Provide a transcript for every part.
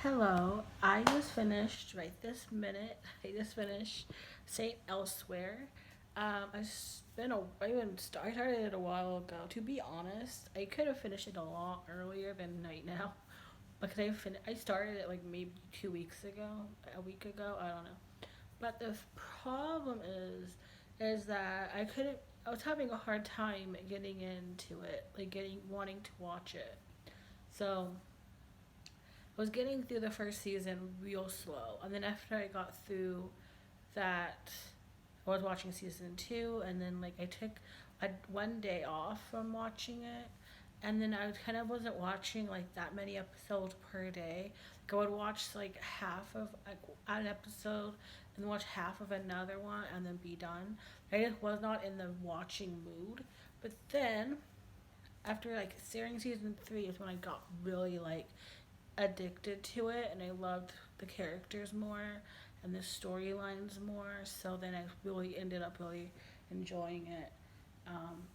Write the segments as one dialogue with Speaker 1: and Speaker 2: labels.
Speaker 1: Hello, I just finished right this minute. I just finished St. Elsewhere. I started it a while ago. To be honest, I could have finished it a lot earlier than right now because I started it like maybe 2 weeks ago, a week ago. I don't know. But the problem is that I couldn't. I was having a hard time getting into it, like getting wanting to watch it. So was getting through the first season real slow, and then after I got through that, I was watching season two, and then like I took one day off from watching it, and then I kind of wasn't watching like that many episodes per day. Like I would watch like half of like, an episode and watch half of another one and then be done. I just was not in the watching mood. But then after like seeing season three is when I got really like addicted to it, and I loved the characters more and the storylines more. So then I really ended up really enjoying it.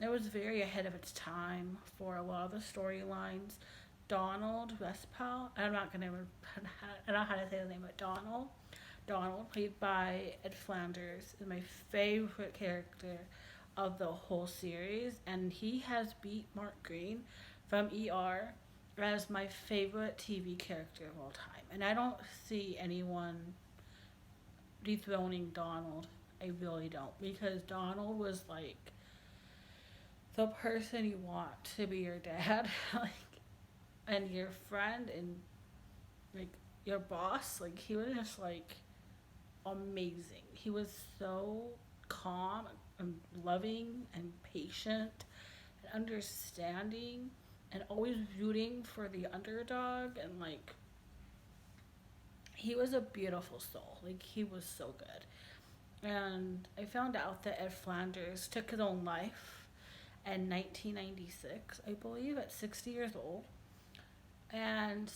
Speaker 1: It was very ahead of its time for a lot of the storylines. Donald Westphal, I'm not gonna, I don't know how to say his name, but Donald, played by Ed Flanders, is my favorite character of the whole series, and he has beat Mark Green from ER as my favorite TV character of all time. And I don't see anyone dethroning Donald. I really don't. Because Donald was like the person you want to be your dad, like, and your friend, and like your boss. Like, he was just like amazing. He was so calm and loving and patient and understanding and always rooting for the underdog, and like he was a beautiful soul. Like he was so good. And I found out that Ed Flanders took his own life in 1996, I believe, at 60 years old. And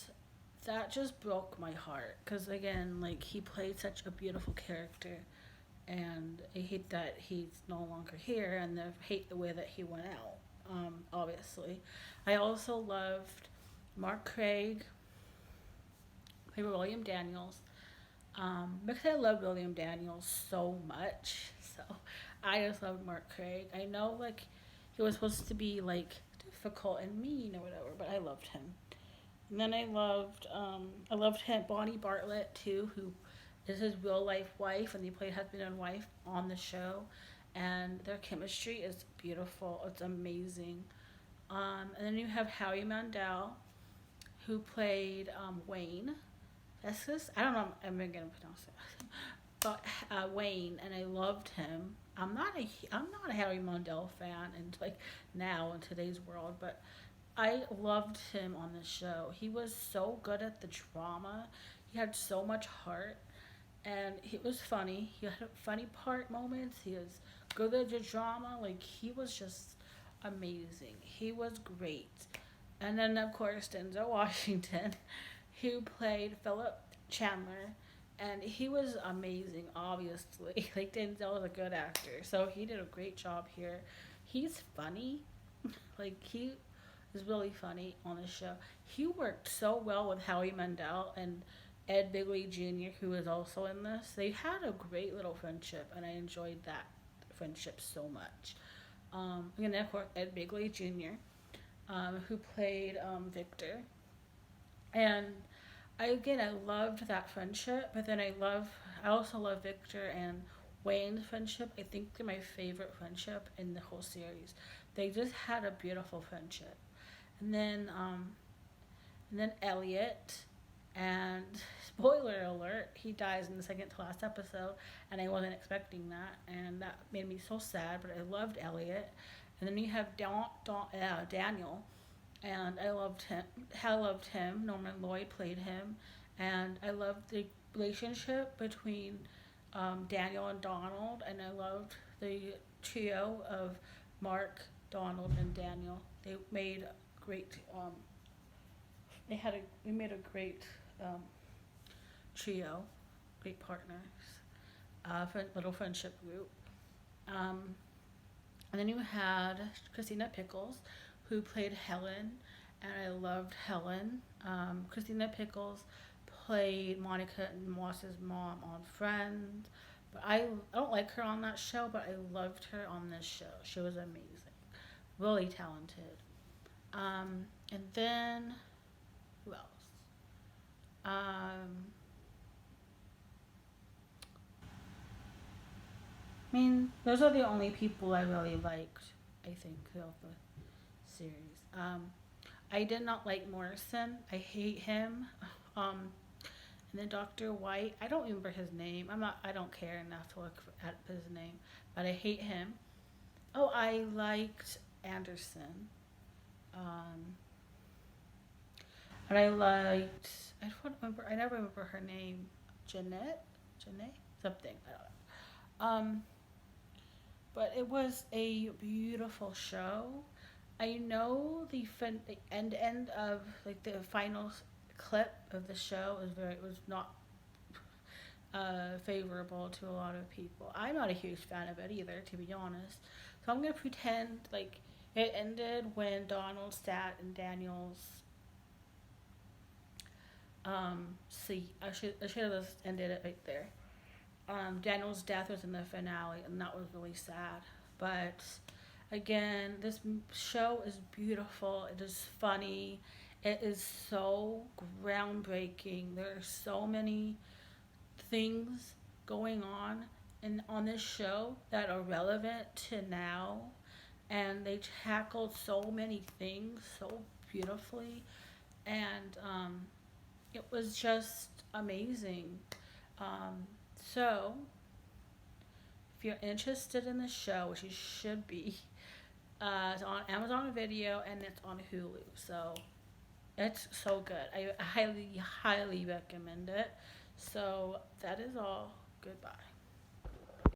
Speaker 1: that just broke my heart because again, like he played such a beautiful character, and I hate that he's no longer here, and I hate the way that he went out. Obviously, I also loved Mark Craig, played William Daniels, because I love William Daniels so much. So I just loved Mark Craig. I know like he was supposed to be like difficult and mean or whatever, but I loved him. And then I loved him, Bonnie Bartlett too, who is his real life wife, and they played husband and wife on the show, and their chemistry is beautiful. It's amazing. And then you have Howie Mandel, who played Wayne. That's just I don't know. I'm gonna pronounce it, but Wayne, and I loved him. I'm not a Howie Mandel fan, and like now in today's world, but I loved him on the show. He was so good at the drama. He had so much heart, and he was funny. He had funny part moments. He was good at the drama. Like he was just amazing. He was great. And then of course Denzel Washington, who played Philip Chandler, and he was amazing. Obviously, like Denzel is a good actor, so he did a great job here. He's funny, like he is really funny on the show. He worked so well with Howie Mandel and Ed Bigley Jr., who is also in this. They had a great little friendship, and I enjoyed that friendship so much. And then, of course, Ed Bigley Jr., who played Victor. And I loved that friendship, but then I also love Victor and Wayne's friendship. I think they're my favorite friendship in the whole series. They just had a beautiful friendship. And then Elliot, and spoiler alert, he dies in the second to last episode, and I wasn't expecting that, and that made me so sad. But I loved Elliot, and then you have Daniel, and I loved him. I loved him. Norman Lloyd played him, and I loved the relationship between Daniel and Donald, and I loved the trio of Mark, Donald, and Daniel. They made great. We made a great um, trio, great partners, little friendship group. Um, and then you had Christina Pickles, who played Helen, and I loved Helen. Christina Pickles played Monica and Moss's mom on Friends. But I don't like her on that show, but I loved her on this show. She was amazing, really talented. And then who else? Um, I mean, those are the only people I really liked. I think of the series. I did not like Morrison. I hate him. Um, and then Dr. White. I don't remember his name. I'm not. I don't care enough to look at his name, but I hate him. Oh, I liked Anderson. Um, and I liked. I don't remember. I never remember her name. Jeanette. Jeanette. Something. I don't know. But it was a beautiful show. I know the end of like the final clip of the show was not favorable to a lot of people. I'm not a huge fan of it either, to be honest. So I'm gonna pretend like it ended when Donald sat in Daniel's seat. I should have just ended it right there. Daniel's death was in the finale, and that was really sad. But again, this show is beautiful. It is funny. It is so groundbreaking. There are so many things going on this show that are relevant to now, and they tackled so many things so beautifully, and it was just amazing. Um, so, if you're interested in the show, which you should be, it's on Amazon Video and it's on Hulu. So, it's so good. I highly, highly recommend it. So, that is all. Goodbye.